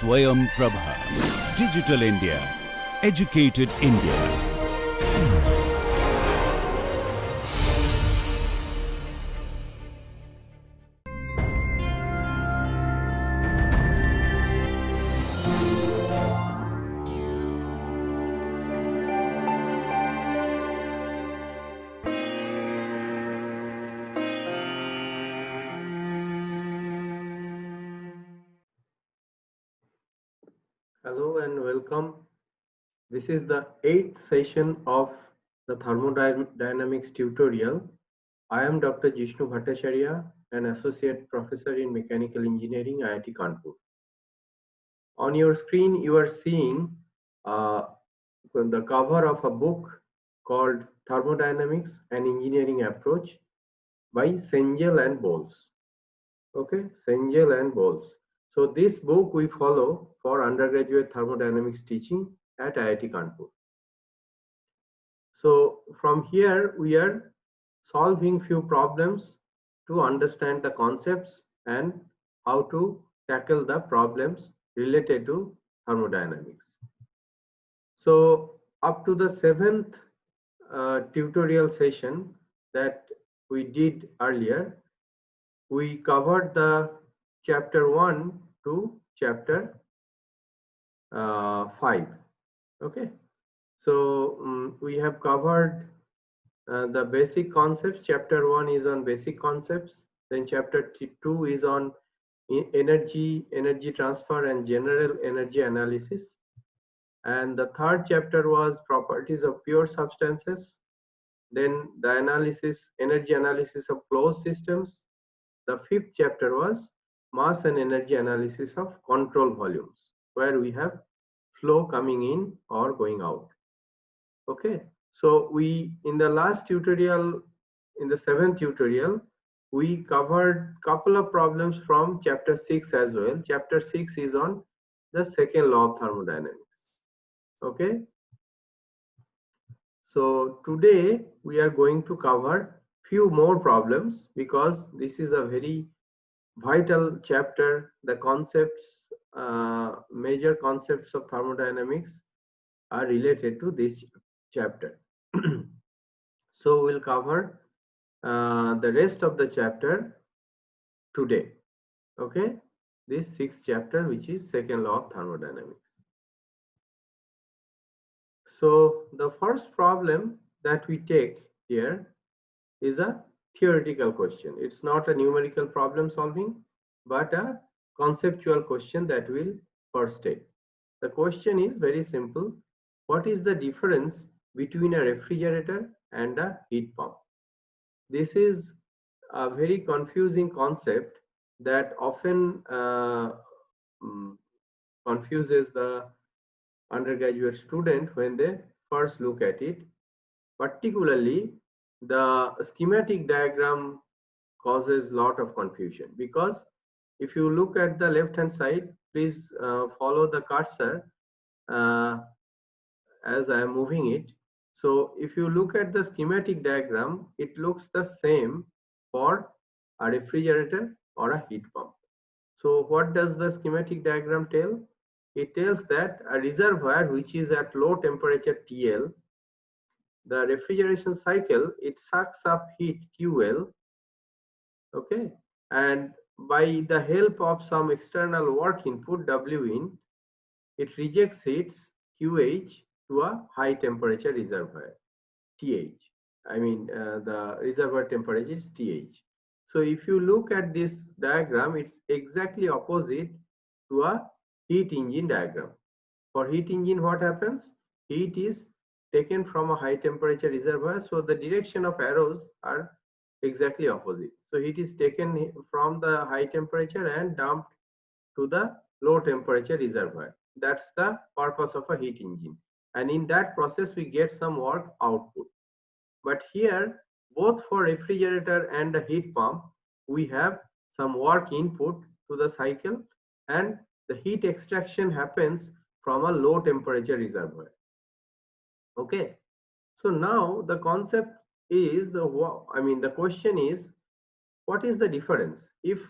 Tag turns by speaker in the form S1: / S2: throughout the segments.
S1: Swayam Prabha. Digital India. Educated India.
S2: Hello and welcome. This is the 8th session of the thermodynamics tutorial. I am Dr. Jishnu Bhattacharya, an associate professor in mechanical engineering, IIT Kanpur. On your screen, you are seeing the cover of a book called Thermodynamics and Engineering Approach by Cengel and Bowles. Okay, Cengel and Bowles. So this book we follow for undergraduate thermodynamics teaching at IIT Kanpur. So from here we are solving few problems to understand the concepts and how to tackle the problems related to thermodynamics. So up to the 7th tutorial session that we did earlier, we covered the chapter 1 to chapter 5. Okay, so we have covered the basic concepts. Chapter 1 is on basic concepts, then chapter 2 is on energy transfer and general energy analysis, and the third chapter was properties of pure substances, then the energy analysis of closed systems. The 5th chapter was mass and energy analysis of control volumes, where we have flow coming in or going out. Okay, so we in the last tutorial, in the 7th tutorial, we covered couple of problems from chapter 6 as well. Chapter 6 is on the second law of thermodynamics. Okay, so today we are going to cover few more problems because this is a very vital chapter. The concepts, major concepts of thermodynamics are related to this chapter. So we'll cover the rest of the chapter today. Okay, this 6th chapter, which is second law of thermodynamics. So the first problem that we take here is a theoretical question. It's not a numerical problem solving, but a conceptual question that we'll first take. The question is very simple. What is the difference between a refrigerator and a heat pump? This is a very confusing concept that often confuses the undergraduate student when they first look at it. Particularly, the schematic diagram causes lot of confusion, because if you look at the left hand side, please follow the cursor as I am moving it. So if you look at the schematic diagram, it looks the same for a refrigerator or a heat pump. So what does the schematic diagram tell? It tells that a reservoir which is at low temperature TL, the refrigeration cycle, it sucks up heat QL, okay, and by the help of some external work input WIN, it rejects heats QH to a high temperature reservoir TH. I mean the reservoir temperature is TH. So if you look at this diagram, it's exactly opposite to a heat engine diagram. For heat engine, what happens? Heat is taken from a high temperature reservoir, so the direction of arrows are exactly opposite. So heat is taken from the high temperature and dumped to the low temperature reservoir. That's the purpose of a heat engine, and in that process we get some work output. But here, both for refrigerator and the heat pump, we have some work input to the cycle, and the heat extraction happens from a low temperature reservoir. Okay, so now the concept is the question is, what is the difference? If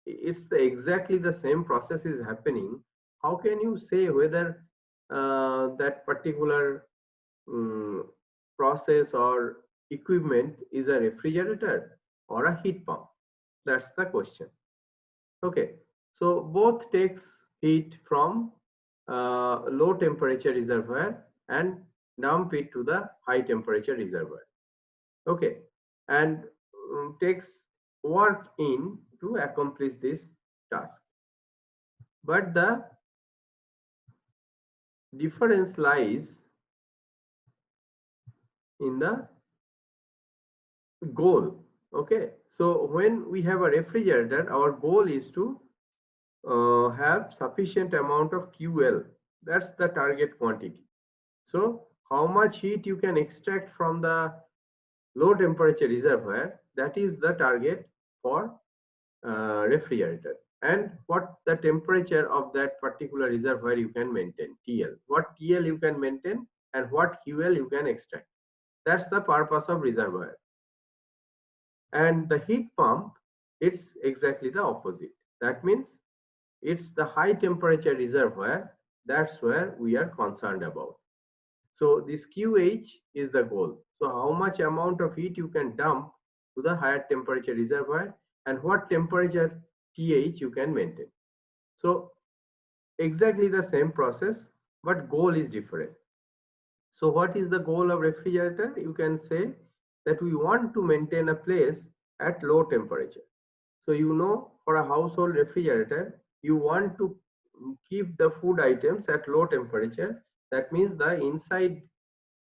S2: it's exactly the same process is happening, how can you say whether that particular process or equipment is a refrigerator or a heat pump? That's the question. Okay, so both takes heat from low temperature reservoir and dump it to the high temperature reservoir. Okay, and takes work in to accomplish this task. But the difference lies in the goal. Okay, so when we have a refrigerator, our goal is to have sufficient amount of QL. That's the target quantity. So how much heat you can extract from the low temperature reservoir, that is the target for refrigerator. And what the temperature of that particular reservoir you can maintain, TL. What TL you can maintain and what QL you can extract. That's the purpose of reservoir. And the heat pump, it's exactly the opposite. That means it's the high temperature reservoir. That's where we are concerned about. So this QH is the goal. So how much amount of heat you can dump to the higher temperature reservoir and what temperature TH you can maintain. So exactly the same process, but goal is different. So what is the goal of refrigerator? You can say that we want to maintain a place at low temperature. So you know, for a household refrigerator, you want to keep the food items at low temperature. That means the inside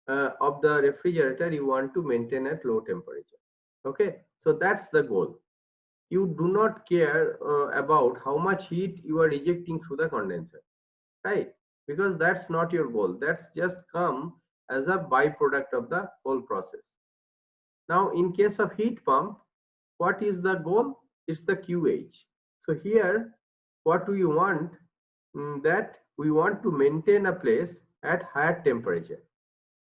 S2: of the refrigerator you want to maintain at low temperature. Okay, so that's the goal. You do not care about how much heat you are ejecting through the condenser, right? Because that's not your goal. That's just come as a byproduct of the whole process. Now in case of heat pump, what is the goal? It's the QH. So here what do you want? That we want to maintain a place at higher temperature.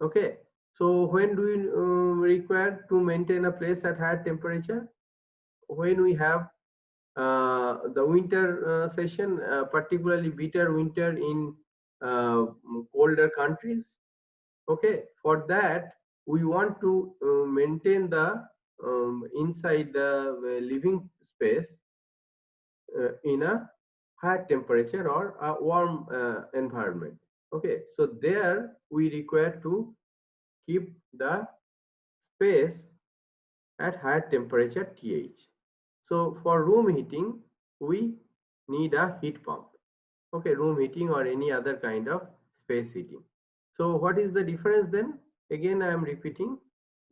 S2: Okay, so when do we require to maintain a place at higher temperature? When we have the winter session, particularly bitter winter in colder countries. Okay, for that we want to maintain the inside the living space in a high temperature or a warm environment. Okay, so there we require to keep the space at higher temperature TH. So for room heating, we need a heat pump. Okay, room heating or any other kind of space heating. So what is the difference then? Again, I am repeating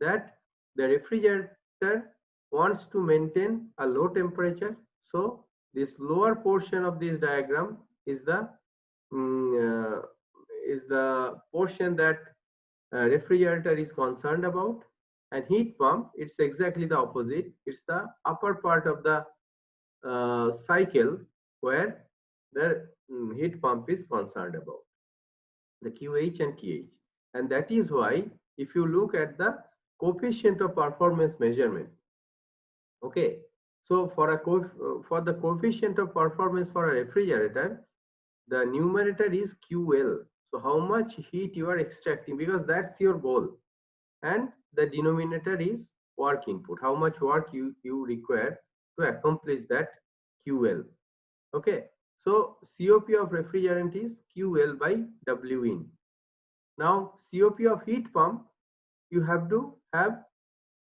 S2: that the refrigerator wants to maintain a low temperature. So this lower portion of this diagram is the portion that refrigerator is concerned about, and heat pump, it's exactly the opposite. It's the upper part of the cycle where the heat pump is concerned about, the QH and TH. And that is why if you look at the coefficient of performance measurement, okay, so for the coefficient of performance for a refrigerator, the numerator is QL. So how much heat you are extracting, because that's your goal, and the denominator is work input, how much work you require to accomplish that QL. Okay, so COP of refrigerant is QL by W in. Now COP of heat pump, you have to have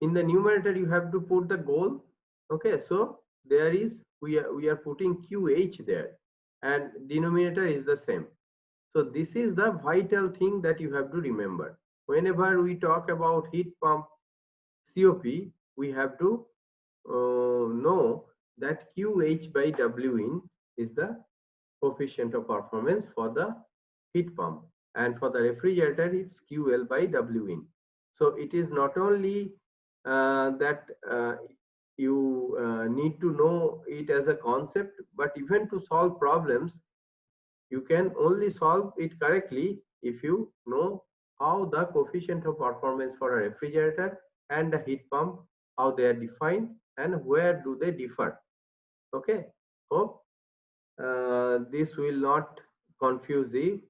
S2: in the numerator, you have to put the goal. Okay, so there is we are putting QH there, and denominator is the same. So this is the vital thing that you have to remember. Whenever we talk about heat pump COP, we have to know that QH by W in is the coefficient of performance for the heat pump, and for the refrigerator it's QL by W in. So it is not only that you need to know it as a concept, but even to solve problems, you can only solve it correctly if you know how the coefficient of performance for a refrigerator and a heat pump, how they are defined and where do they differ. Okay, hope this will not confuse you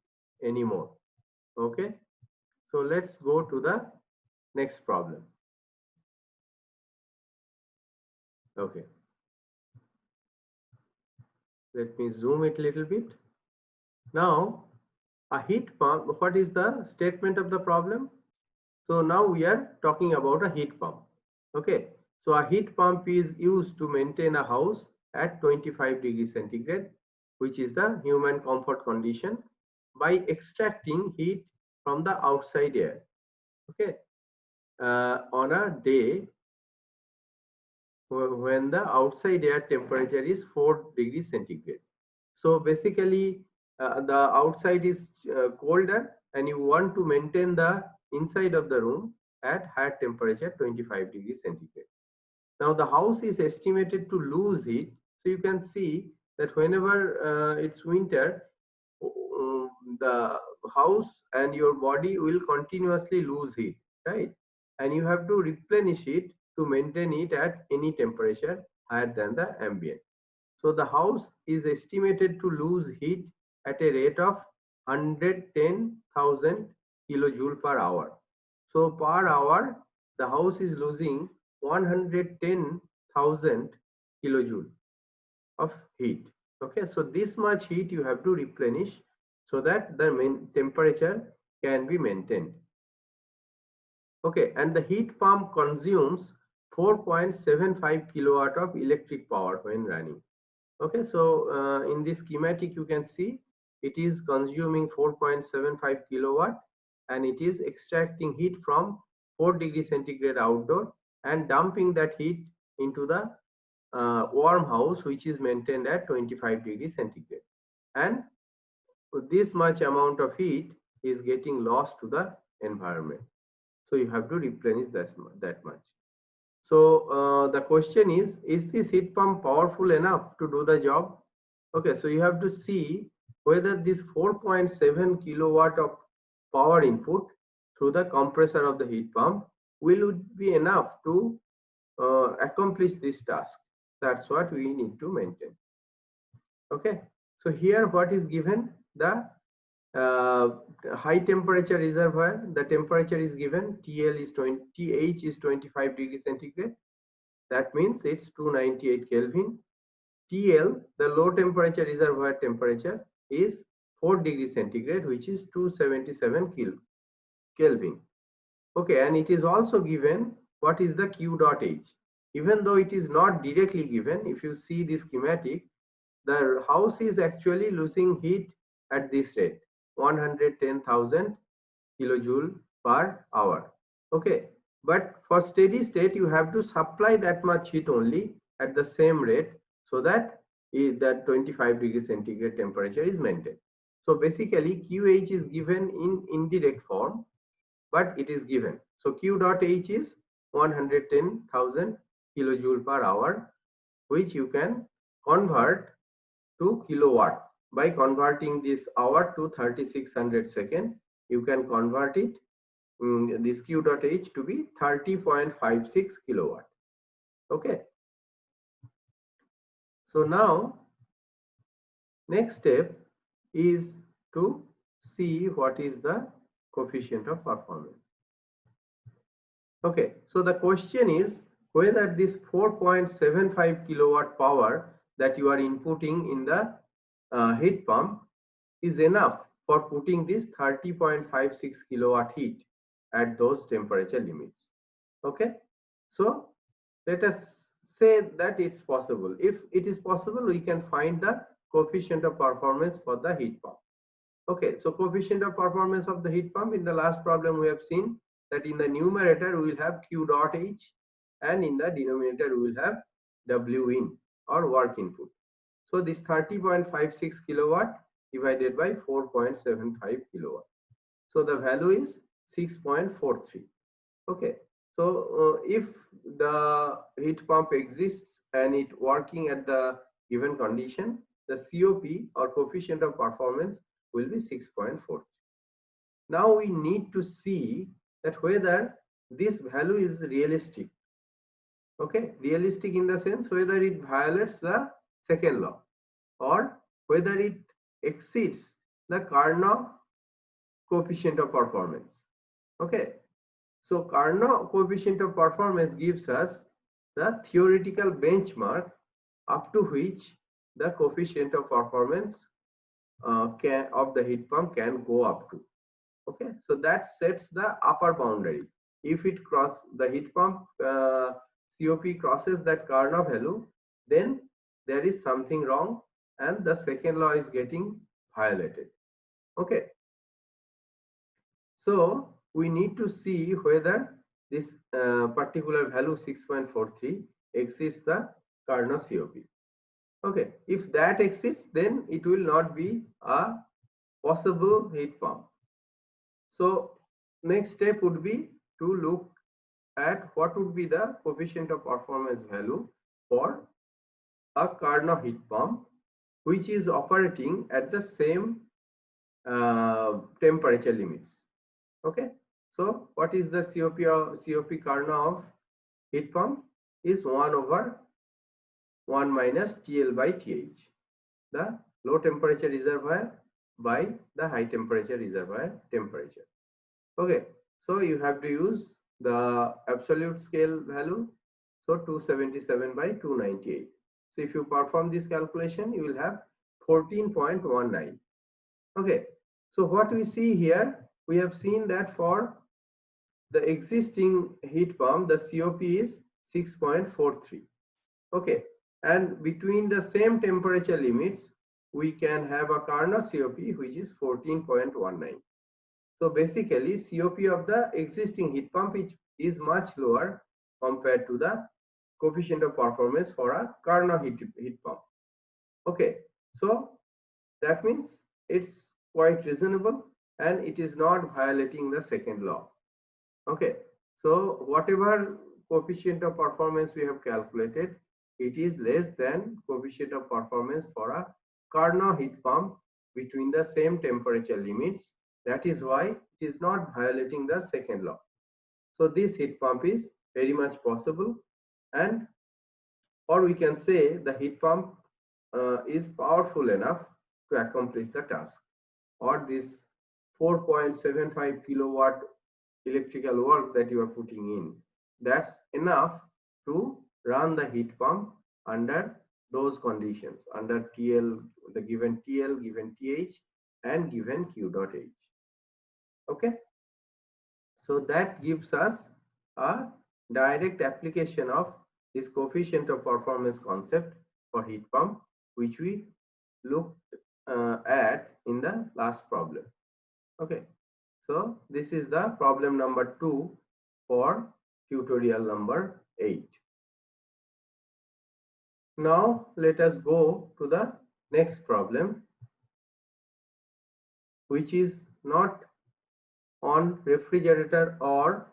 S2: anymore. Okay, so let's go to the next problem. Okay, let me zoom it a little bit. Now, a heat pump, what is the statement of the problem? So now we are talking about a heat pump. Okay, so a heat pump is used to maintain a house at 25 degrees centigrade, which is the human comfort condition, by extracting heat from the outside air. Okay, on a day when the outside air temperature is 4 degrees centigrade. So basically, the outside is colder, and you want to maintain the inside of the room at higher temperature, 25 degrees centigrade. Now the house is estimated to lose heat. So you can see that whenever it's winter, the house and your body will continuously lose heat, right? And you have to replenish it to maintain it at any temperature higher than the ambient. So the house is estimated to lose heat at a rate of 110,000 kilojoule per hour. So per hour, the house is losing 110,000 kilojoule of heat. Okay, so this much heat you have to replenish so that the main temperature can be maintained. Okay, and the heat pump consumes 4.75 kilowatt of electric power when running. Okay, so in this schematic you can see it is consuming 4.75 kilowatt, and it is extracting heat from 4 degrees centigrade outdoor and dumping that heat into the warm house, which is maintained at 25 degrees centigrade. And this much amount of heat is getting lost to the environment. So you have to replenish that much. So the question is this heat pump powerful enough to do the job? Okay, so you have to see whether this 4.7 kilowatt of power input through the compressor of the heat pump will be enough to accomplish this task. That's what we need to maintain. Okay, so here what is given? The high temperature reservoir, the temperature is given, TL is 20, TH is 25 degrees centigrade. That means it's 298 Kelvin. TL, the low temperature reservoir temperature, is 4 degrees centigrade, which is 277 Kelvin. Okay, and it is also given what is the Q dot H. Even though it is not directly given, if you see this schematic, the house is actually losing heat at this rate, 110,000 kilojoule per hour. Okay, but for steady state you have to supply that much heat only at the same rate, so that that 25 degrees centigrade temperature is maintained. So basically QH is given in indirect form, but it is given. So Q dot H is 110,000 kilojoule per hour, which you can convert to kilowatt. By converting this hour to 3600 second, you can convert it, this Q dot H, to be 30.56 kilowatt. Okay. So now next step is to see what is the coefficient of performance. Okay, so the question is whether this 4.75 kilowatt power that you are inputting in the heat pump is enough for putting this 30.56 kilowatt heat at those temperature limits. Okay, so let us say that it's possible. If it is possible, we can find the coefficient of performance for the heat pump. Okay, so coefficient of performance of the heat pump, in the last problem we have seen that in the numerator we will have Q dot H, and in the denominator we will have W in, or work input. So this 30.56 kilowatt divided by 4.75 kilowatt. So the value is 6.43. Okay, so if the heat pump exists and it working at the given condition, the COP, or coefficient of performance, will be 6.43. Now we need to see that whether this value is realistic. Okay, realistic in the sense whether it violates the second law, or whether it exceeds the Carnot coefficient of performance. Okay, so Carnot coefficient of performance gives us the theoretical benchmark up to which the coefficient of performance of the heat pump can go up to. Okay, so that sets the upper boundary. If it cross the heat pump COP crosses that Carnot value, then there is something wrong and the second law is getting violated. Okay, so we need to see whether this particular value 6.43 exceeds the Carnot COP. Okay, if that exceeds, then it will not be a possible heat pump. So next step would be to look at what would be the coefficient of performance value for a Carnot heat pump which is operating at the same temperature limits. Okay, so what is the COP Carnot of heat pump is 1 over 1 minus TL by TH, the low temperature reservoir by the high temperature reservoir temperature. Okay, so you have to use the absolute scale value, so 277 by 298. So if you perform this calculation, you will have 14.19. Okay, so what we see here, we have seen that for the existing heat pump, the COP is 6.43. Okay, and between the same temperature limits, we can have a Carnot COP which is 14.19. So basically, COP of the existing heat pump is much lower compared to the coefficient of performance for a Carnot heat pump. Okay, so that means it's quite reasonable and it is not violating the second law. Okay, so whatever coefficient of performance we have calculated, it is less than coefficient of performance for a Carnot heat pump between the same temperature limits. That is why it is not violating the second law. So this heat pump is very much possible, and or we can say the heat pump is powerful enough to accomplish the task, or this 4.75 kilowatt electrical work that you are putting in, that's enough to run the heat pump under those conditions, under TL, the given TL, given TH, and given Q dot H. Okay, so that gives us a direct application of this coefficient of performance concept for heat pump, which we looked at in the last problem. Okay, so this is the problem number 2 for tutorial number 8. Now let us go to the next problem, which is not on refrigerator or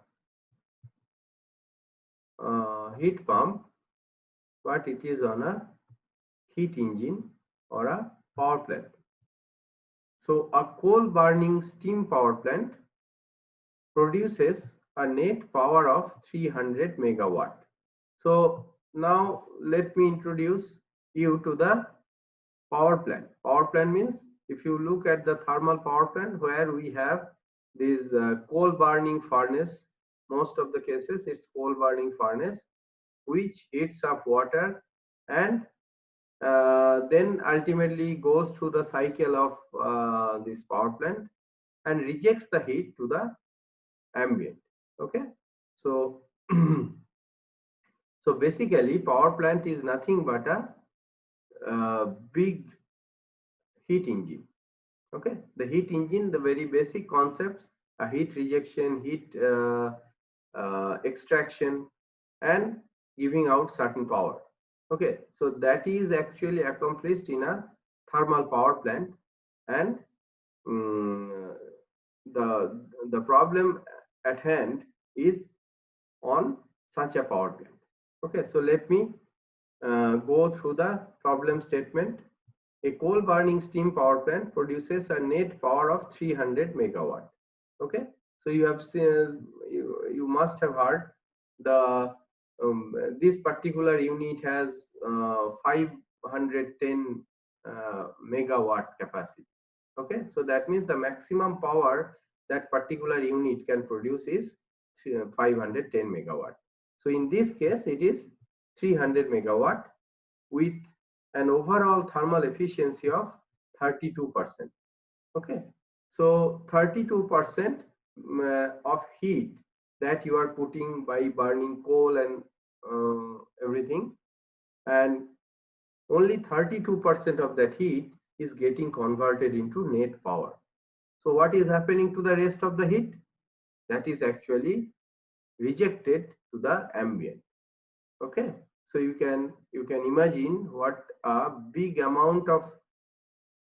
S2: heat pump, but it is on a heat engine or a power plant. So a coal burning steam power plant produces a net power of 300 megawatt. So now let me introduce you to the power plant. Power plant means, if you look at the thermal power plant where we have this coal burning furnace, most of the cases it's coal burning furnace which heats up water and then ultimately goes through the cycle of this power plant and rejects the heat to the ambient. Okay, so so basically power plant is nothing but a big heat engine. Okay, the heat engine, the very basic concepts, a heat rejection, heat extraction, and giving out certain power. Okay, so that is actually accomplished in a thermal power plant, and the problem at hand is on such a power plant. Okay, so let me go through the problem statement. A coal burning steam power plant produces a net power of 300 megawatt. Okay, so you have seen, you must have heard the this particular unit has 510 megawatt capacity. Okay, so that means the maximum power that particular unit can produce is 510 megawatt. So in this case, it is 300 megawatt with an overall thermal efficiency of 32%. Okay, so 32% of heat that you are putting by burning coal and everything, and only 32% of that heat is getting converted into net power. So what is happening to the rest of the heat? That is actually rejected to the ambient. Okay, so you can imagine what a big amount of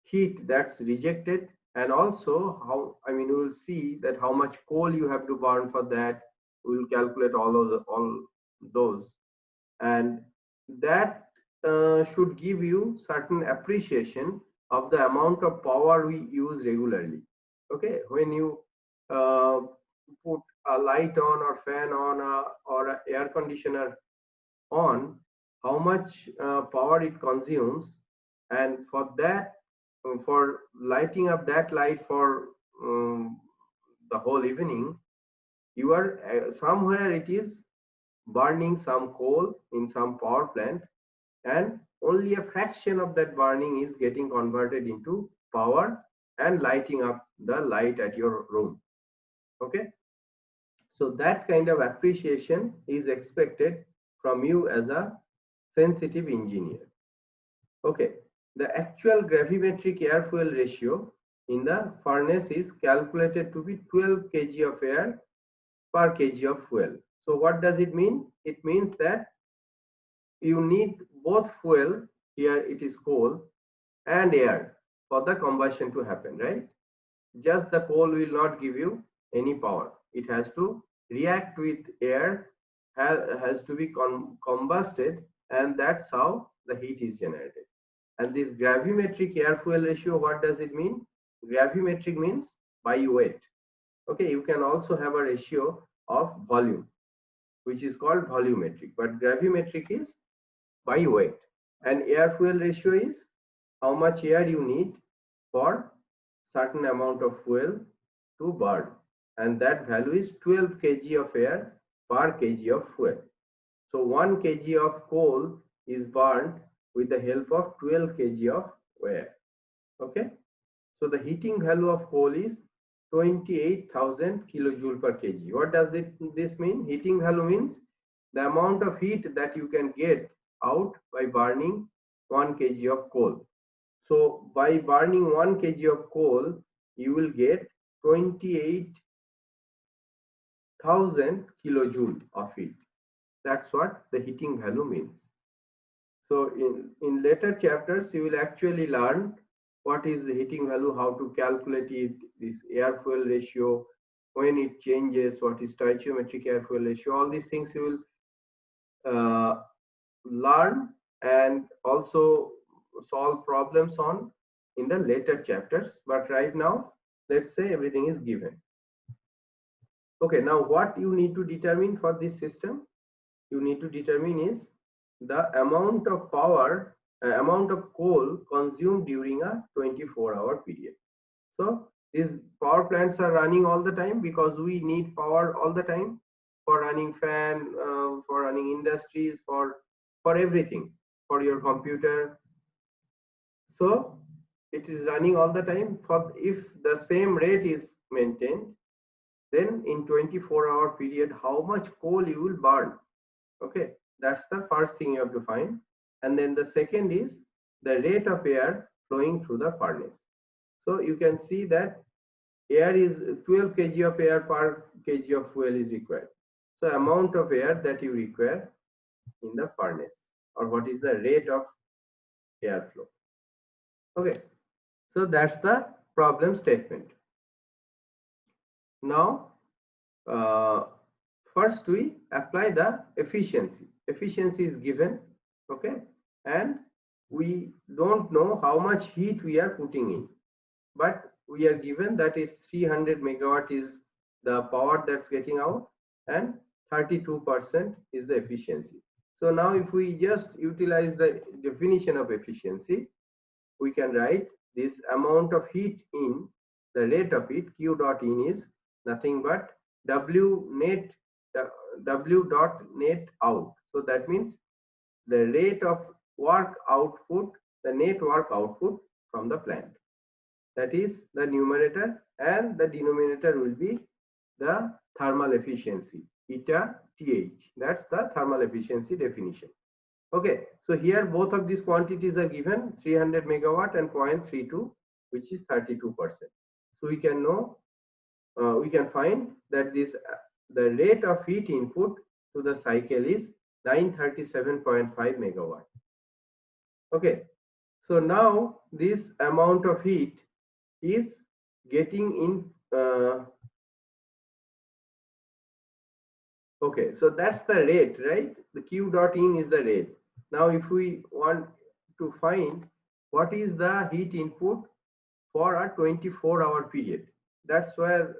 S2: heat that's rejected, and also how, I mean, we will see that how much coal you have to burn for that. We will calculate all those, and that should give you certain appreciation of the amount of power we use regularly. Okay, when you uh, put a light on or fan on or a air conditioner on, how much power it consumes, and for that, for lighting up that light for the whole evening, you are somewhere it is burning some coal in some power plant, and only a fraction of that burning is getting converted into power and lighting up the light at your room. Okay, so that kind of appreciation is expected from you as a sensitive engineer. Okay, the actual gravimetric air fuel ratio in the furnace is calculated to be 12 kg of air per kg of fuel. So what does it mean? It means that you need both fuel, here it is coal, and air for the combustion to happen, right? Just the coal will not give you any power. It has to react with air, has to be combusted, and that's how the heat is generated. And this gravimetric air fuel ratio, what does it mean? Gravimetric means by weight. Okay, you can also have a ratio of volume, which is called volumetric, but gravimetric is by weight. And air fuel ratio is how much air you need for certain amount of fuel to burn, and that value is 12 kg of air per kg of fuel. So 1 kg of coal is burned with the help of 12 kg of air. Okay, so the heating value of coal is 28,000 kilojoule per kg. What does this mean? Heating value means the amount of heat that you can get out by burning 1 kg of coal. So by burning 1 kg of coal, you will get 28,000 kilojoule of heat. That's what the heating value means. So in later chapters, you will actually learn what is the heating value, how to calculate it, this air fuel ratio, when it changes, what is stoichiometric air fuel ratio, all these things you will learn and also solve problems on in the later chapters. But right now, let's say everything is given. Okay, now what you need to determine for this system, you need to determine is the amount of power, amount of coal consumed during a 24-hour period. So these power plants are running all the time because we need power all the time for running fan, for running industries, for everything, for your computer. So it is running all the time. For if the same rate is maintained, then in 24-hour period, how much coal you will burn. Okay, that's the first thing you have to find. And then the second is the rate of air flowing through the furnace. So you can see that air is 12 kg of air per kg of fuel is required. So amount of air that you require in the furnace, or what is the rate of airflow. Okay, so that's the problem statement. Now first we apply the efficiency. Efficiency is given, okay, and we don't know how much heat we are putting in, but we are given that is 300 megawatt is the power that's getting out, and 32% is the efficiency. So now if we just utilize the definition of efficiency, we can write this amount of heat in, the rate of it, Q dot in, is nothing but W net, W dot net out. So that means the rate of work output, the net work output from the plant. That is the numerator, and the denominator will be the thermal efficiency, eta TH. That's the thermal efficiency definition. Okay, so here both of these quantities are given, 300 megawatt and 0.32, which is 32%. So we can know, we can find that this the rate of heat input to the cycle is 937.5 megawatt. Okay, so now this amount of heat is getting in. Okay, so that's the rate, right? The Q dot in is the rate. Now if we want to find what is the heat input for a 24-hour period, that's where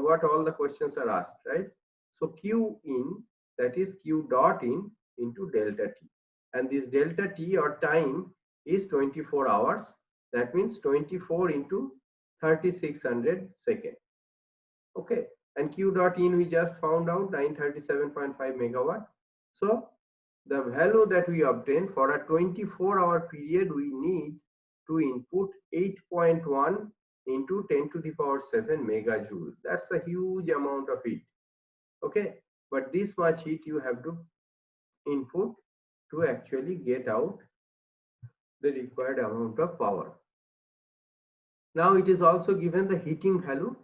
S2: what all the questions are asked, right? So Q in, that is Q dot in into delta T, and this delta T or time is 24 hours. That means 24 into 3600 seconds. Okay, and Q dot in we just found out 937.5 megawatt. So the value that we obtain for a 24-hour period, we need to input 8.1 into 10 to the power 7 megajoule. That's a huge amount of heat. Okay, but this much heat you have to input to actually get out the required amount of power. Now it is also given the heating value,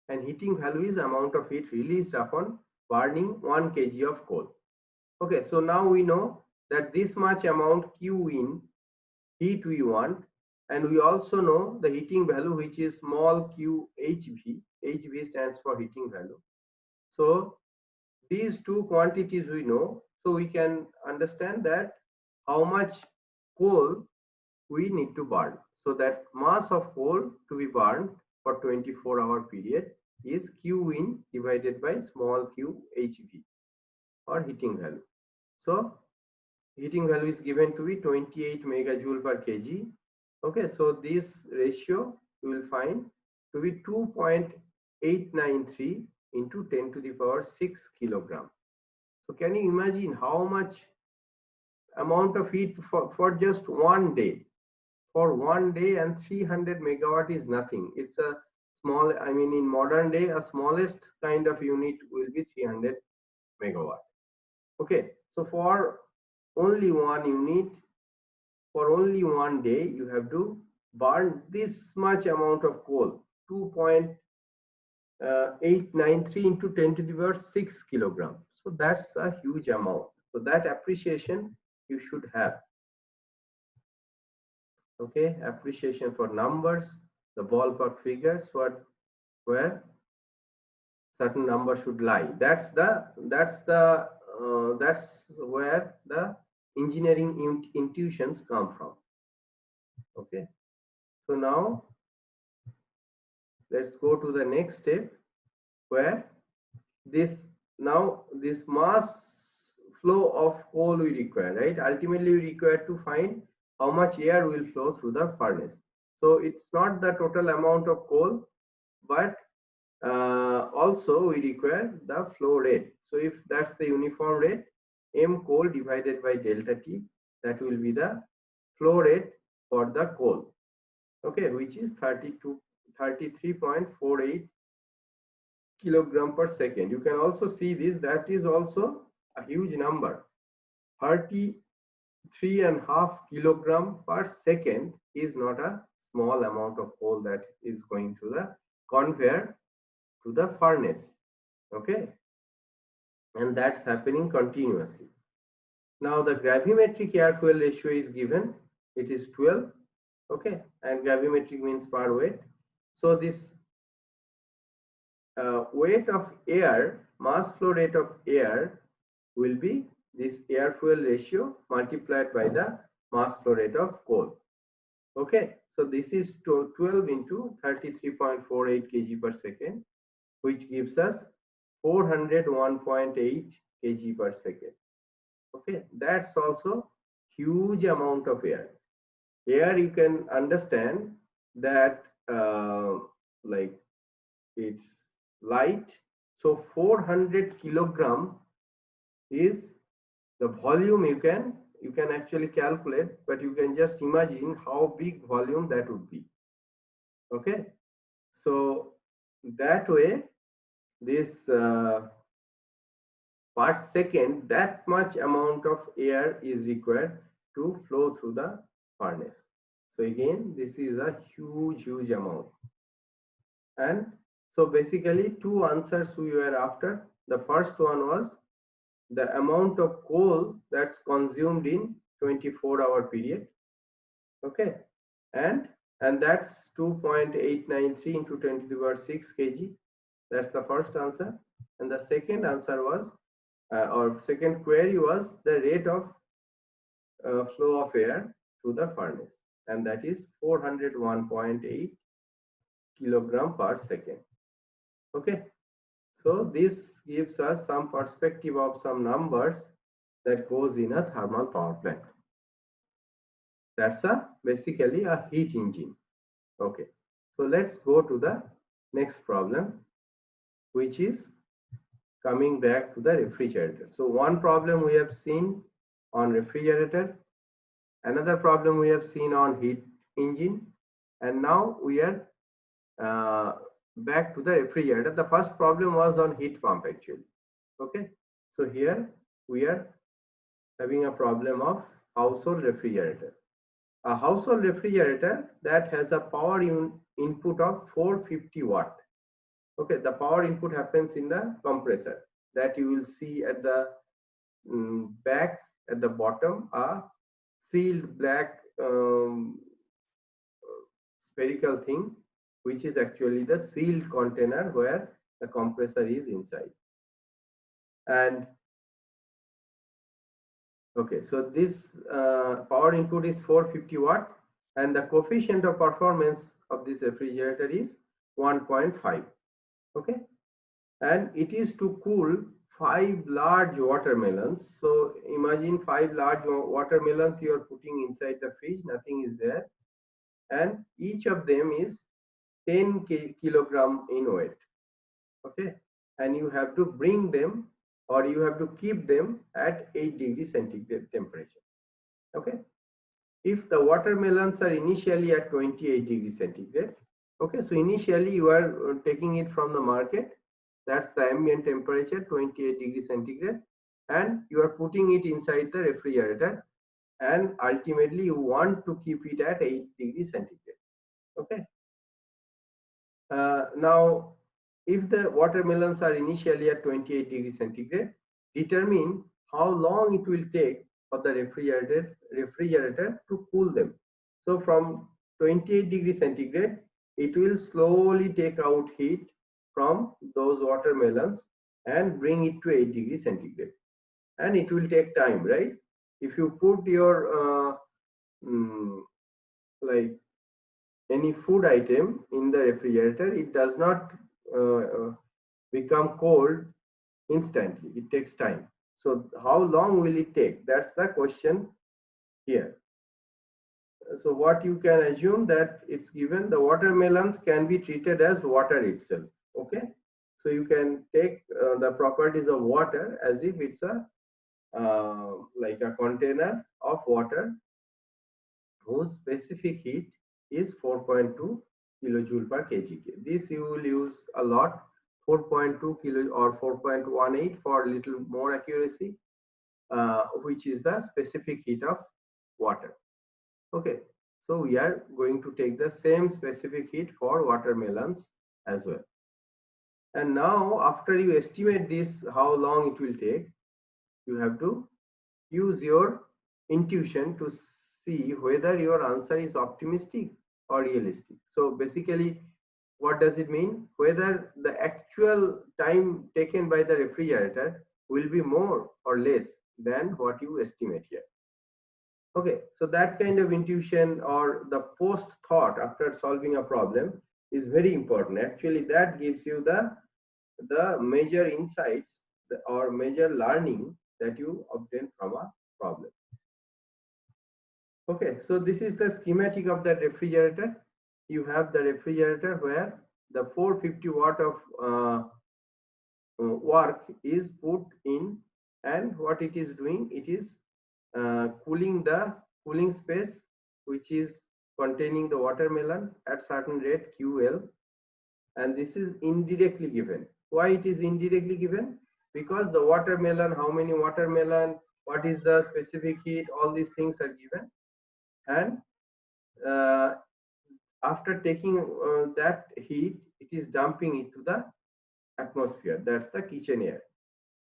S2: and heating value is amount of heat released upon burning 1 kg of coal. Okay, so now we know that this much amount Q in heat we want, and we also know the heating value, which is small q HV. HV stands for heating value. So these two quantities we know, so we can understand that how much coal we need to burn. So that mass of coal to be burned for 24-hour period is Q in divided by small q HV, or heating value. So heating value is given to be 28 megajoule per kg. Okay, so this ratio you will find to be 2.893 into 10 to the power 6 kilogram. So can you imagine how much amount of heat for just one day? For one day, and 300 megawatt is nothing. It's a small, I mean, in modern day, a smallest kind of unit will be 300 megawatt. Okay, so for only one unit, for only one day, you have to burn this much amount of coal, 2.893 into 10 to the power 6 kilogram. So that's a huge amount. So that appreciation you should have. Okay, appreciation for numbers, the ballpark figures, where certain number should lie. That's where the engineering intuitions come from. Okay, so now let's go to the next step, where this mass flow of coal we require, right? Ultimately we require to find how much air will flow through the furnace. So it's not the total amount of coal, but also we require the flow rate. So if that's the uniform rate, M coal divided by delta T, that will be the flow rate for the coal. Okay, which is 33.48 kilogram per second. You can also see this, that is also a huge number. 33.5 kilogram per second is not a small amount of coal that is going through the conveyor to the furnace. Okay, and that's happening continuously. Now the gravimetric air fuel ratio is given, it is 12. Okay, and gravimetric means per weight. So this weight of air, mass flow rate of air, will be this air fuel ratio multiplied by the mass flow rate of coal. Okay, so this is 12 into 33.48 kg per second, which gives us 401.8 kg per second. Okay, that's also huge amount of air. Air, you can understand, that like it's light. So 400 kilogram is the volume. You can actually calculate, but you can just imagine how big volume that would be. Okay, so that way, this per second, that much amount of air is required to flow through the furnace. So again, this is a huge amount. And so basically two answers we were after. The first one was the amount of coal that's consumed in 24-hour period. Okay, and that's 2.893 into 10 to the power 6 kg. That's the first answer. And the second answer was or second query was the rate of flow of air through the furnace, and that is 401.8 kilogram per second. Okay, so this gives us some perspective of some numbers that goes in a thermal power plant. That's basically a heat engine. Okay, so let's go to the next problem, which is coming back to the refrigerator. So one problem we have seen on refrigerator, another problem we have seen on heat engine, and now we are back to the refrigerator. The first problem was on heat pump actually. Okay, so here we are having a problem of household refrigerator. A household refrigerator that has a power input of 450 watt. Okay, the power input happens in the compressor that you will see at the back at the bottom, a sealed black spherical thing, which is actually the sealed container where the compressor is inside. And okay, so this power input is 450 watt, and the coefficient of performance of this refrigerator is 1.5. Okay, and it is to cool 5 large watermelons. So imagine 5 large watermelons you are putting inside the fridge, nothing is there, and each of them is 10 kilogram in weight. Okay, and you have to bring them, or you have to keep them at 8 degrees centigrade temperature. Okay, if the watermelons are initially at 28 degrees centigrade, okay, so initially you are taking it from the market, that's the ambient temperature 28 degrees centigrade, and you are putting it inside the refrigerator, and ultimately you want to keep it at 8 degrees centigrade. Okay, now if the watermelons are initially at 28 degrees centigrade, determine how long it will take for the refrigerator to cool them. So from 28 degrees centigrade, it will slowly take out heat from those watermelons and bring it to 8 degrees centigrade. And it will take time, right? If you put your like any food item in the refrigerator, it does not become cold instantly. It takes time. So how long will it take? That's the question here. So what you can assume that it's given the watermelons can be treated as water itself. Okay, so you can take the properties of water as if it's a like a container of water whose specific heat is 4.2 kilojoule per kg. This you will use a lot, 4.2 kilo or 4.18 for little more accuracy, which is the specific heat of water. Okay, so we are going to take the same specific heat for watermelons as well. And now after you estimate this, how long it will take, you have to use your intuition to see whether your answer is optimistic or realistic. So basically, what does it mean? Whether the actual time taken by the refrigerator will be more or less than what you estimate here. Okay, so that kind of intuition or the post thought after solving a problem is very important. Actually, that gives you the major insights or major learning that you obtain from a problem. Okay, so this is the schematic of that refrigerator. you have the refrigerator where the 450 watt of work is put in, and what it is doing, it is cooling the cooling space which is containing the watermelon at certain rate QL, and this is indirectly given. Why it is indirectly given? Because the watermelon, how many watermelon, what is the specific heat, all these things are given, and uh, after taking that heat, it is dumping into the atmosphere. That's the kitchen air.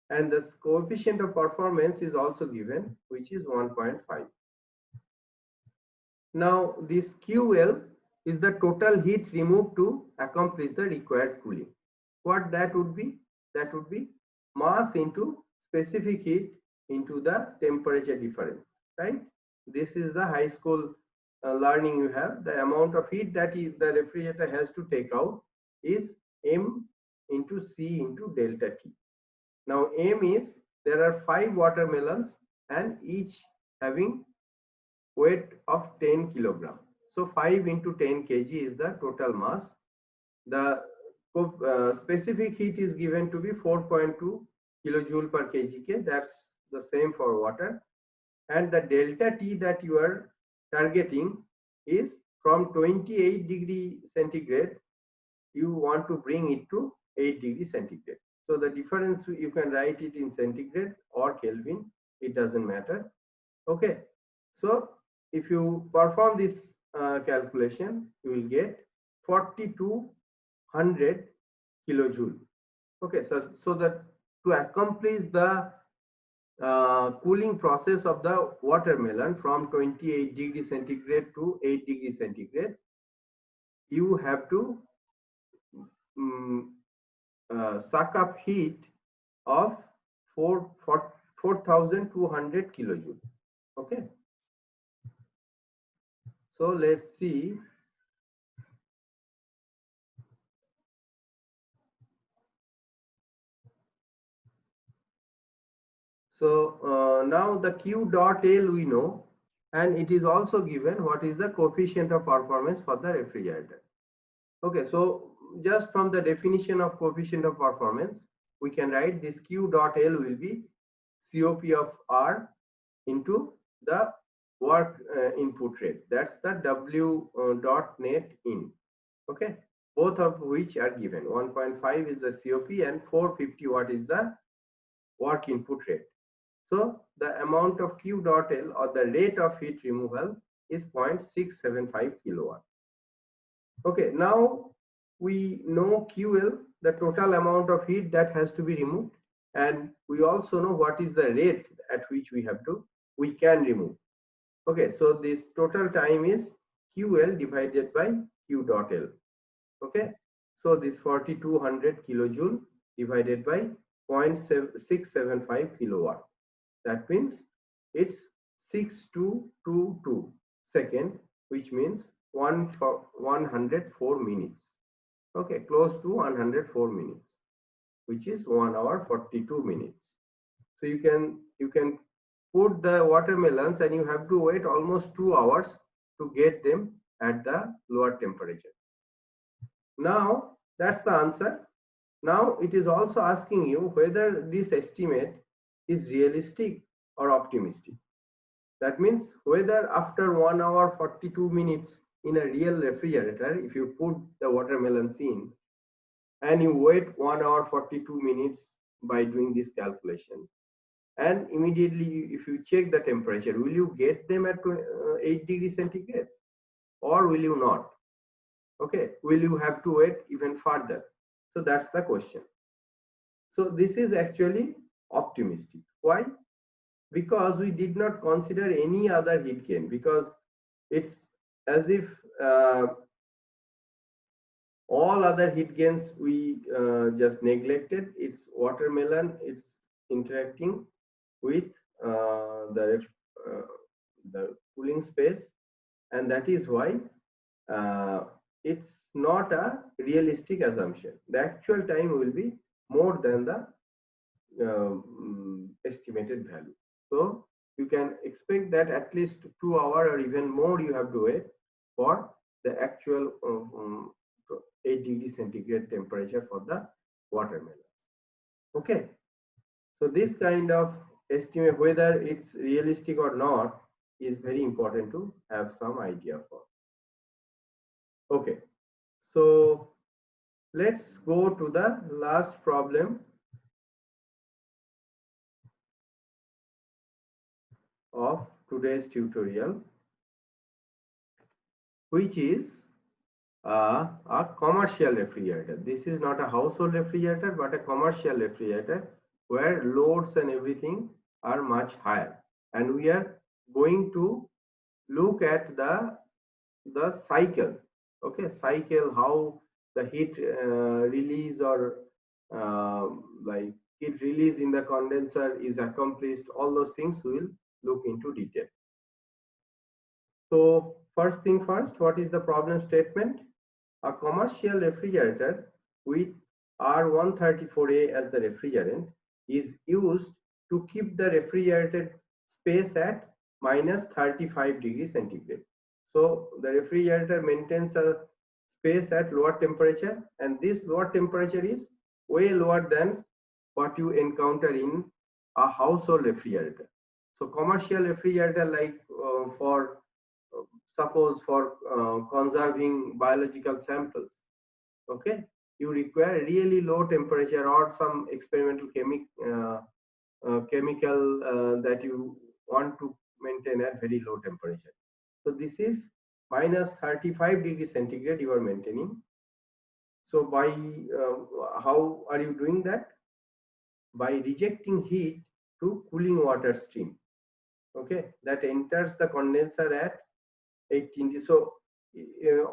S2: And the coefficient of performance is also given, which is 1.5. Now this QL is the total heat removed to accomplish the required cooling. What that would be? That would be mass into specific heat into the temperature difference, right? This is the high school learning you have. The amount of heat that the refrigerator has to take out is M into C into delta T. Now M is, there are 5 watermelons and each having weight of 10 kilogram. So 5 into 10 kg is the total mass. The specific heat is given to be 4.2 kilojoule per kg. That's the same for water. And the delta T that you are targeting is from 28 degree centigrade, you want to bring it to 8 degree centigrade. So the difference, you can write it in centigrade or Kelvin, it doesn't matter. Okay, so if you perform this calculation, you will get 4200 kilojoule. Okay, so that to accomplish the cooling process of the watermelon from 28 degree centigrade to 8 degree centigrade, you have to suck up heat of 4200 kilojoule. Okay, so let's see. So now the Q dot L we know, and it is also given what is the coefficient of performance for the refrigerator. Okay, so just from the definition of coefficient of performance, we can write this Q dot L will be COP of R into the work input rate. That's the W dot net in. Okay, both of which are given. 1.5 is the COP and 450 watt is the work input rate. So the amount of Q dot L, or the rate of heat removal, is 0.675 kilowatt. Okay, now we know QL, the total amount of heat that has to be removed, and we also know what is the rate at which we can remove. Okay, so this total time is QL divided by Q dot L. Okay, so this 4200 kilojoule divided by 0.675 kilowatt. That means it's 6222 second, which means 104 minutes. Okay, close to 104 minutes, which is 1 hour 42 minutes. So you can put the watermelons and you have to wait almost 2 hours to get them at the lower temperature. Now that's the answer. Now it is also asking you whether this estimate is realistic or optimistic. That means whether after 1 hour 42 minutes in a real refrigerator, if you put the watermelons in and you wait 1 hour 42 minutes by doing this calculation, and immediately if you check the temperature, will you get them at 8 degrees centigrade or will you not? Okay, will you have to wait even further? So that's the question. So this is actually optimistic. Why? Because we did not consider any other heat gain, because it's as if all other heat gains we just neglected. It's watermelon, it's interacting with the cooling space, and that is why it's not a realistic assumption. The actual time will be more than the estimated value. So you can expect that at least 2 hours or even more you have to wait for the actual 8 degree centigrade temperature for the watermelons. Okay, so this kind of estimate, whether it's realistic or not, is very important to have some idea for. Okay, so let's go to the last problem of today's tutorial, which is a commercial refrigerator. This is not a household refrigerator, but a commercial refrigerator where loads and everything are much higher. And we are going to look at the cycle. Okay, cycle, how the heat release or like heat release in the condenser is accomplished. All those things we will look into detail. So first thing first, what is the problem statement? A commercial refrigerator with R134A as the refrigerant is used to keep the refrigerated space at minus 35 degrees centigrade. So the refrigerator maintains a space at lower temperature, and this lower temperature is way lower than what you encounter in a household refrigerator. So commercial refrigerator, like for suppose for conserving biological samples, okay, you require really low temperature or some experimental chemical that you want to maintain at very low temperature. So this is minus 35 degrees centigrade you are maintaining. So by how are you doing that? By rejecting heat to cooling water stream, okay, that enters the condenser at 18. So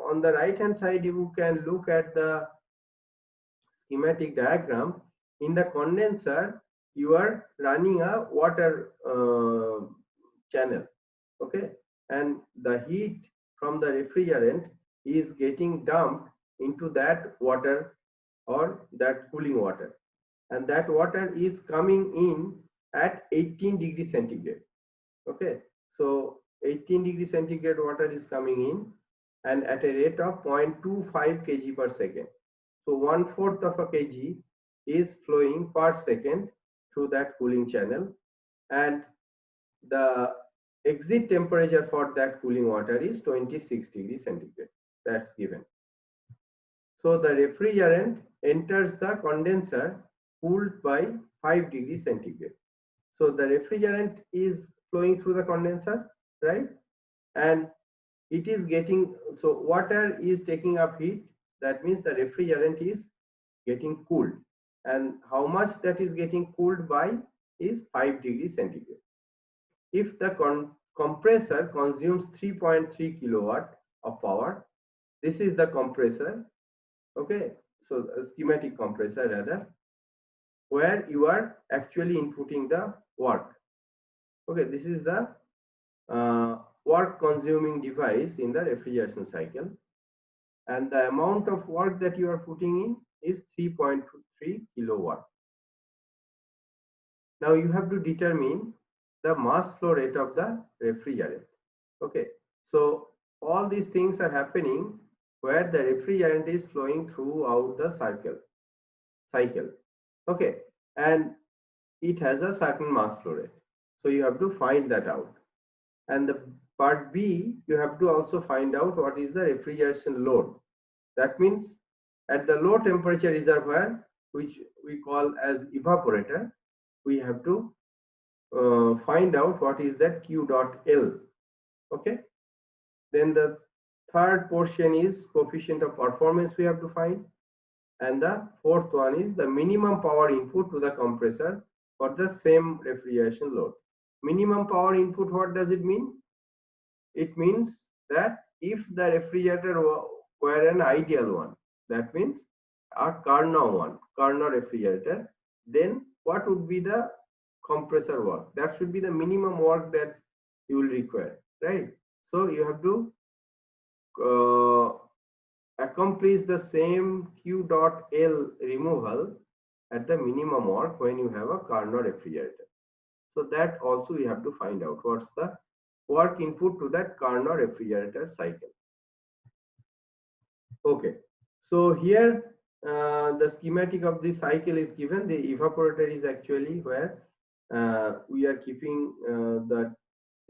S2: on the right hand side you can look at the schematic diagram. In the condenser you are running a water channel, okay, and the heat from the refrigerant is getting dumped into that water or that cooling water, and that water is coming in at 18 degrees centigrade. Okay, so 18 degrees centigrade water is coming in and at a rate of 0.25 kg per second. So 1/4 of a kg is flowing per second through that cooling channel, and the exit temperature for that cooling water is 26 degrees centigrade. That's given. So the refrigerant enters the condenser cooled by 5 degrees centigrade. So the refrigerant is flowing through the condenser, right? And it is getting, so water is taking up heat. That means the refrigerant is getting cooled. And how much that is getting cooled by is 5 degrees centigrade. If the compressor consumes 3.3 kilowatt of power, this is the compressor, okay, so a schematic compressor rather, where you are actually inputting the work. Okay, this is the work consuming device in the refrigeration cycle, and the amount of work that you are putting in is 3.3 kilowatt. Now you have to determine the mass flow rate of the refrigerant. Okay, so all these things are happening where the refrigerant is flowing throughout the cycle. Okay, and it has a certain mass flow rate, so you have to find that out. And the part B, you have to also find out what is the refrigeration load. That means at the low temperature reservoir, which we call as evaporator, we have to find out what is that Q dot L. Okay, then the third portion is coefficient of performance we have to find, and the fourth one is the minimum power input to the compressor for the same refrigeration load. Minimum power input, what does it mean? It means that if the refrigerator were an ideal one, that means a Carnot refrigerator, then what would be the compressor work? That should be the minimum work that you will require, right? So you have to accomplish the same Q dot L removal at the minimum work when you have a Carnot refrigerator. So that also we have to find out what's the work input to that Carnot refrigerator cycle. Okay, so here the schematic of this cycle is given. The evaporator is actually where we are keeping the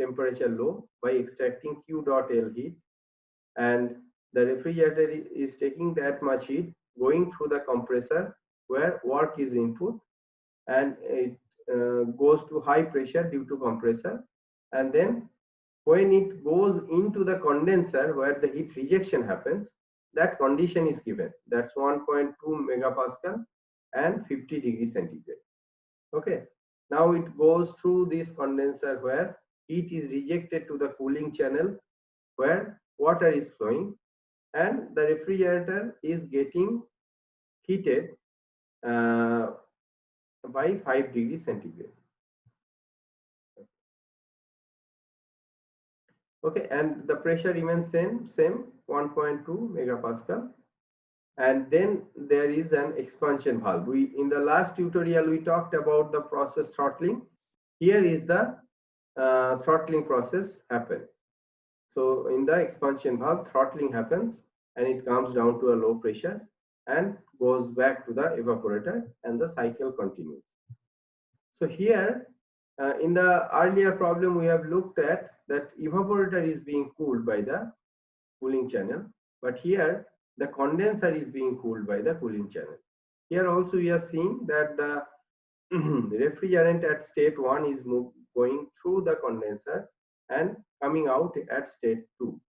S2: temperature low by extracting Q dot L heat, and the refrigerator is taking that much heat going through the compressor where work is input, and it goes to high pressure due to compressor, and then when it goes into the condenser where the heat rejection happens, that condition is given, that's 1.2 megapascal and 50 degrees centigrade. Okay, now it goes through this condenser where heat is rejected to the cooling channel where water is flowing, and the refrigerator is getting heated by 5 degrees centigrade. Okay, and the pressure remains same 1.2 megapascal, and then there is an expansion valve. We in the last tutorial we talked about the process throttling. Here is the throttling process happens. So in the expansion valve, throttling happens and it comes down to a low pressure and goes back to the evaporator, and the cycle continues. So here in the earlier problem we have looked at that evaporator is being cooled by the cooling channel, but here the condenser is being cooled by the cooling channel. Here also we are seeing that the refrigerant at state 1 is going through the condenser and coming out at state 2.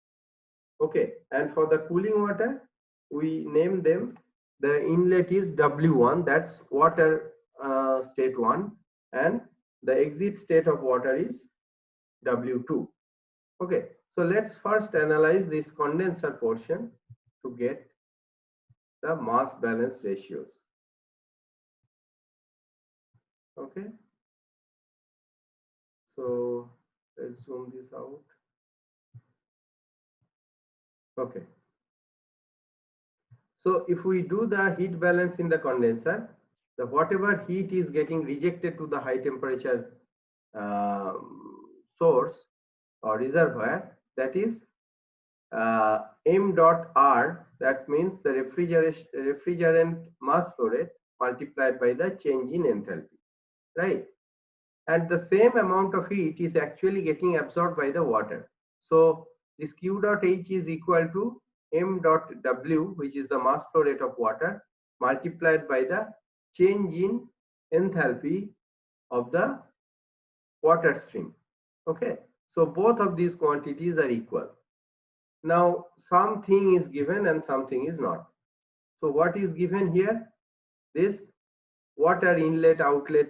S2: Okay, and for the cooling water we name them, the inlet is W1, that's water state 1, and the exit state of water is W2. Okay, so let's first analyze this condenser portion to get the mass balance ratios. Okay, so let's zoom this out. Okay, so if we do the heat balance in the condenser, the whatever heat is getting rejected to the high temperature source or reservoir, that is m dot r, that means the refrigerant mass flow rate multiplied by the change in enthalpy, right? And the same amount of heat is actually getting absorbed by the water. So this Q dot H is equal to m dot W, which is the mass flow rate of water, multiplied by the change in enthalpy of the water stream. Okay, so both of these quantities are equal. Now something is given and something is not. So what is given here? This water inlet outlet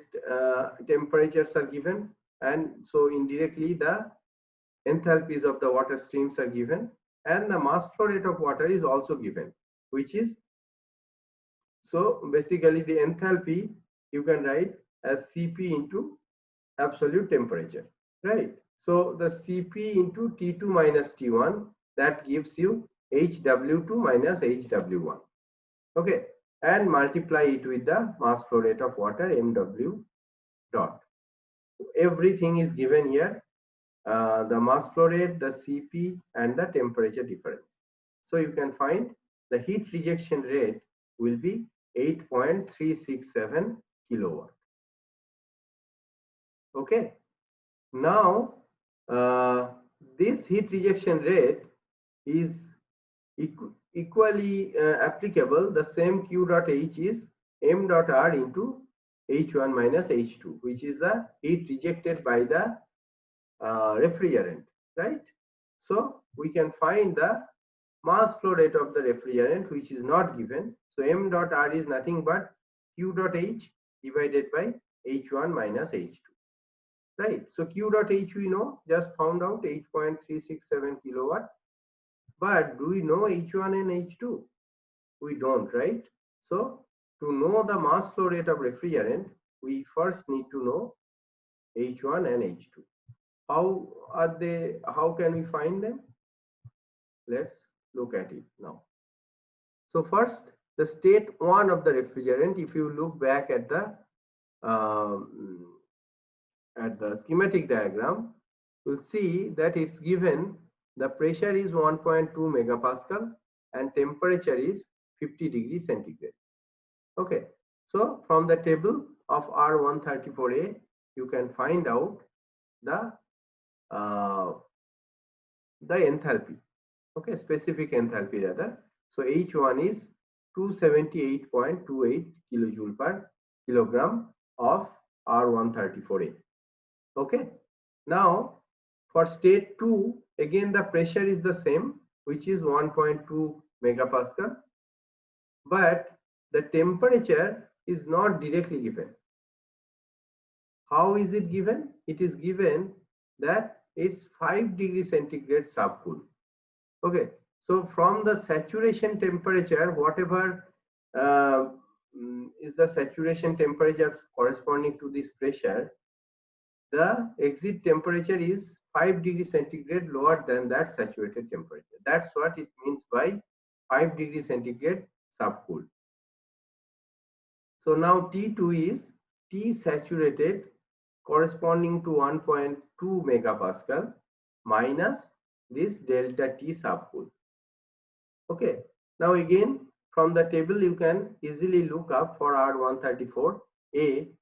S2: temperatures are given, and so indirectly the enthalpies of the water streams are given, and the mass flow rate of water is also given, which is, so basically the enthalpy you can write as Cp into absolute temperature, right? So the Cp into T2 minus T1, that gives you HW2 minus HW1. Okay, and multiply it with the mass flow rate of water MW dot. Everything is given here, the mass flow rate, the Cp, and the temperature difference. So you can find the heat rejection rate will be 8.367 kilowatt. Okay, now this heat rejection rate is equally applicable. The same Q dot H is m dot R into H1 minus H2, which is the heat rejected by the refrigerant, right? So we can find the mass flow rate of the refrigerant, which is not given. So m dot R is nothing but Q dot H divided by H1 minus H2. Right, so Q dot H we know, just found out 8.367 kilowatt. But do we know H1 and H2? We don't, right? So to know the mass flow rate of refrigerant, we first need to know H1 and H2. How are they? How can we find them? Let's look at it now. So first, the state 1 of the refrigerant, if you look back at the schematic diagram, you'll see that it's given the pressure is 1.2 megapascal and temperature is 50 degrees centigrade. Okay, so from the table of R134A, you can find out the uh, enthalpy. Okay, specific enthalpy rather. So H1 is 278.28 kilojoule per kilogram of R134A. Okay, now for state 2, again the pressure is the same, which is 1.2 megapascal, but the temperature is not directly given. How is it given? It is given that it's 5 degrees centigrade subcool. Okay, so from the saturation temperature, whatever is the saturation temperature corresponding to this pressure, the exit temperature is 5 degrees centigrade lower than that saturated temperature. That's what it means by 5 degrees centigrade subcooled. So now T2 is T saturated corresponding to 1.2 megapascal minus this delta T subcool. Okay, now again from the table you can easily look up for R134A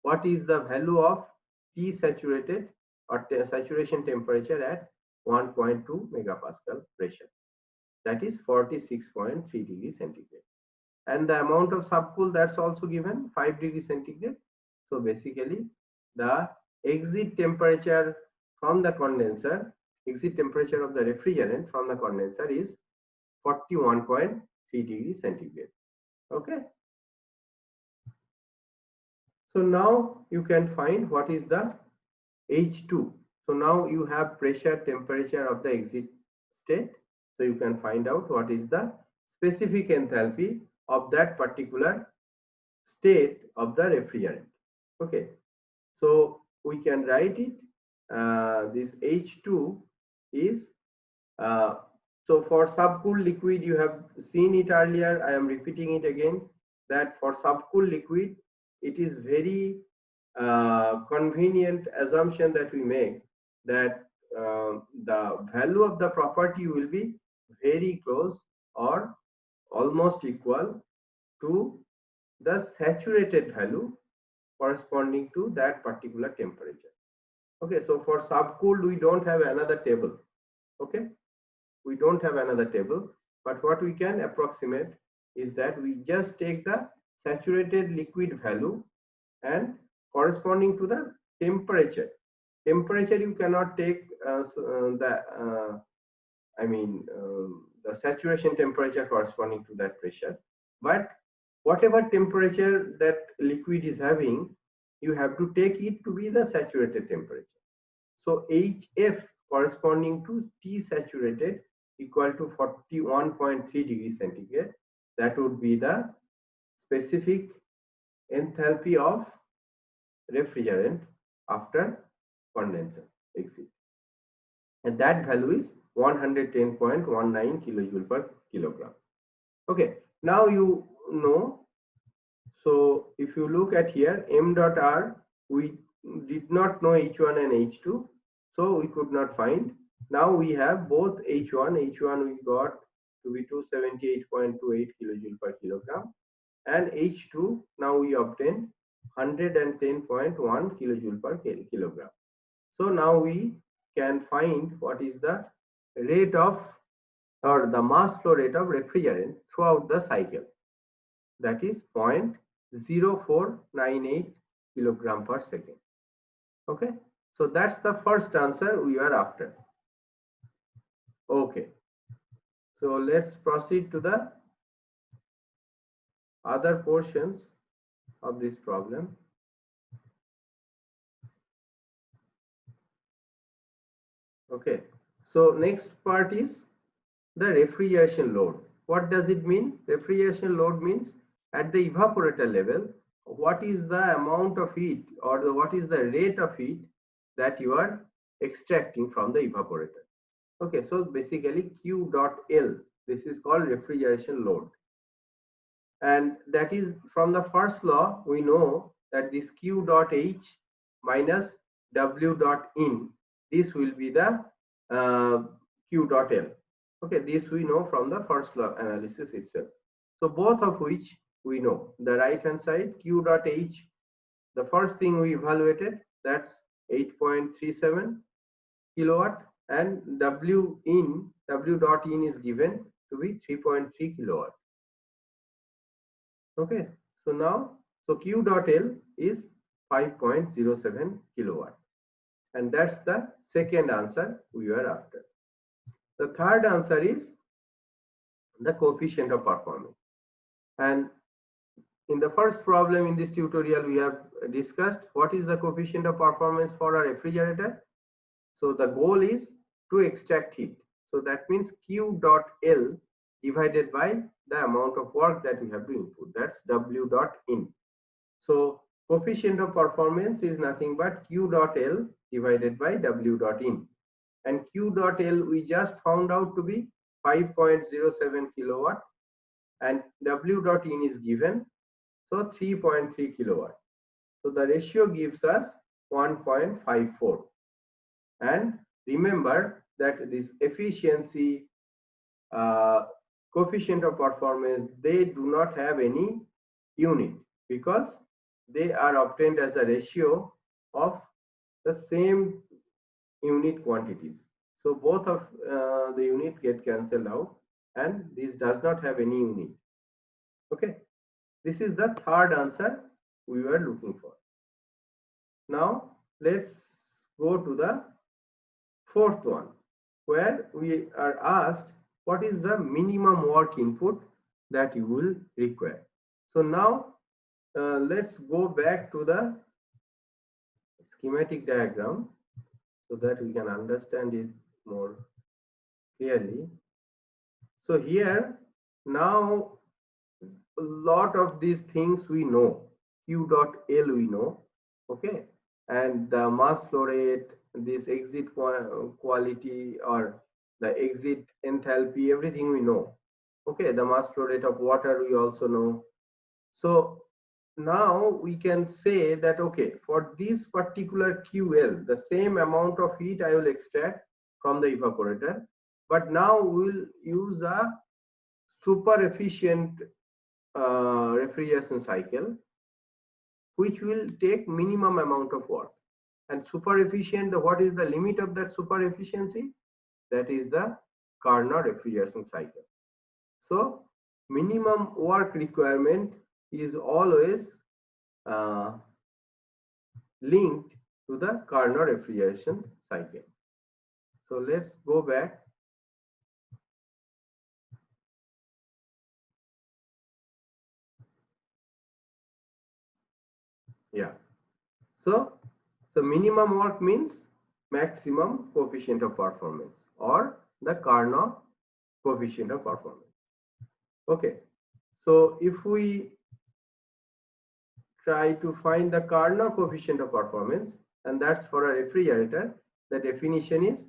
S2: what is the value of T saturated or saturation temperature at 1.2 megapascal pressure, that is 46.3 degrees centigrade, and the amount of subcool that's also given 5 degrees centigrade. So basically the exit temperature from the condenser, exit temperature of the refrigerant from the condenser is 41.3 degrees centigrade. Okay, so now you can find what is the H2. So now you have pressure, temperature of the exit state, so you can find out what is the specific enthalpy of that particular state of the refrigerant. Okay, so we can write it, this H2 is so for subcooled liquid, you have seen it earlier, I am repeating it again, that for subcooled liquid it is very convenient assumption that we make that the value of the property will be very close or almost equal to the saturated value corresponding to that particular temperature. Okay, so for subcooled we don't have another table. Okay, we don't have another table, but what we can approximate is that we just take the saturated liquid value and corresponding to the temperature. Temperature you cannot take the saturation temperature corresponding to that pressure, but whatever temperature that liquid is having, you have to take it to be the saturated temperature. So HF corresponding to T saturated equal to 41.3 degrees centigrade, that would be the specific enthalpy of refrigerant after condenser exit, and that value is 110.19 kilojoule per kilogram. Okay, now you know. So if you look at here, m dot r, we did not know H1 and H2, so we could not find. Now we have both H1 we got to be 278.28 kilojoule per kilogram, and H2 now we obtain 110.1 kilojoule per kilogram. So now we can find what is the rate of or the mass flow rate of refrigerant throughout the cycle, that is 0.0498 kilogram per second. Okay, so that's the first answer we are after. Okay, so let's proceed to the other portions of this problem. Okay, so next part is the refrigeration load. What does it mean? Refrigeration load means at the evaporator level, what is the amount of heat or what is the rate of heat that you are extracting from the evaporator. Okay, so basically Q dot L, this is called refrigeration load, and that is from the first law we know that this Q dot H minus W dot in, this will be the Q dot L. Okay, this we know from the first law analysis itself. So both of which we know. The right hand side, Q dot H, the first thing we evaluated, that's 8.37 kilowatt, and W dot in is given to be 3.3 kilowatt. Okay, so now, so Q dot L is 5.07 kilowatt, and that's the second answer we were after. The third answer is the coefficient of performance. And in the first problem in this tutorial, we have discussed what is the coefficient of performance for a refrigerator. So the goal is to extract heat. So that means Q dot L divided by the amount of work that we have to input. That's W dot in. So coefficient of performance is nothing but Q dot L divided by W dot in. And Q dot L we just found out to be 5.07 kilowatt, and W dot in is given, so 3.3 kilowatt. So the ratio gives us 1.54. And remember that this efficiency, coefficient of performance, they do not have any unit because they are obtained as a ratio of the same unit quantities. So both of the unit get cancelled out, and this does not have any unit. Okay, this is the third answer we were looking for. Now let's go to the fourth one, where we are asked what is the minimum work input that you will require. So now let's go back to the schematic diagram so that we can understand it more clearly. So here now a lot of these things we know. Q dot L we know, okay, and the mass flow rate, this exit quality or the exit enthalpy, everything we know. Okay, the mass flow rate of water we also know. So now we can say that, okay, for this particular QL, the same amount of heat I will extract from the evaporator, but now we will use a super efficient refrigeration cycle, which will take minimum amount of work. And super efficient, what is the limit of that super efficiency? That is the Carnot refrigeration cycle. So minimum work requirement is always linked to the Carnot refrigeration cycle. So let's go back. Yeah. So minimum work means maximum coefficient of performance, or the Carnot coefficient of performance. Okay. So if we try to find the Carnot coefficient of performance, and that's for a refrigerator, the definition is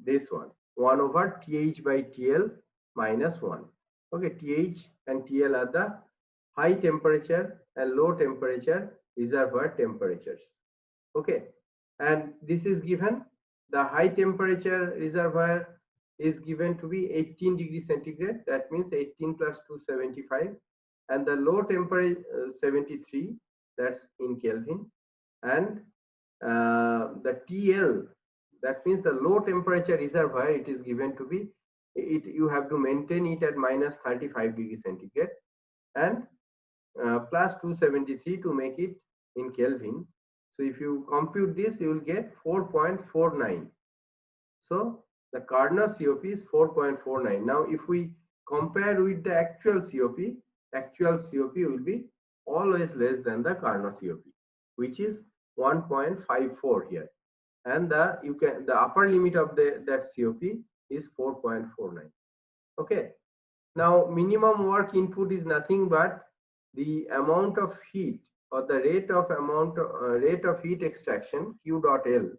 S2: this one, 1 over TH by TL minus 1. Okay, TH and TL are the high temperature and low temperature reservoir temperatures. Okay, and this is given, the high temperature reservoir is given to be 18 degrees centigrade, that means 18 plus 275, and the low temperature 73, that's in Kelvin, and the TL, that means the low temperature reservoir, it is given to be, you have to maintain it at minus 35 degrees centigrade, and plus 273 to make it in Kelvin. So if you compute this, you will get 4.49. So the Carnot COP is 4.49. Now if we compare with the actual COP will be always less than the Carnot COP, which is 1.54 here, and the upper limit of that COP is 4.49. Okay, now minimum work input is nothing but the amount of heat, or the rate of heat extraction, Q dot L,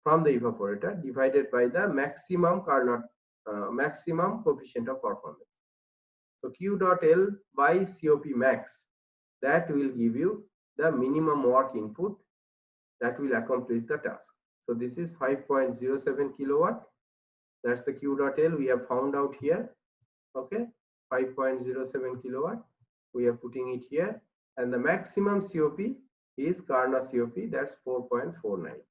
S2: from the evaporator divided by the maximum Carnot maximum coefficient of performance. So Q dot L by COP max, that will give you the minimum work input that will accomplish the task. So this is 5.07 kilowatt, That's the Q dot L we have found out here. Okay, 5.07 kilowatt. We are putting it here, and the maximum COP is Carnot COP. That's 4.49.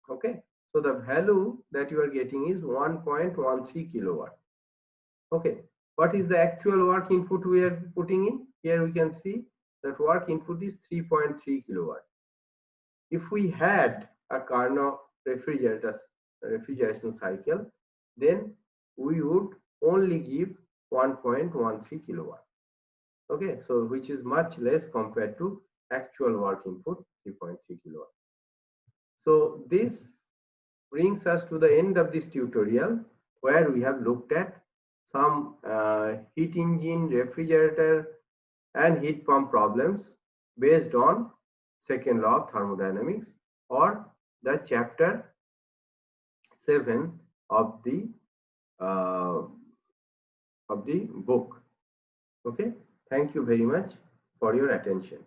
S2: Okay, so the value that you are getting is 1.13 kilowatt. Okay, what is the actual work input we are putting in? Here we can see that work input is 3.3 kilowatt. If we had a Carnot refrigeration cycle, then we would only give 1.13 kilowatt. Okay, so which is much less compared to actual work input 3.3 kilowatt. So this brings us to the end of this tutorial, where we have looked at some heat engine, refrigerator and heat pump problems based on second law of thermodynamics, or the chapter 7 of the book. Okay, thank you very much for your attention.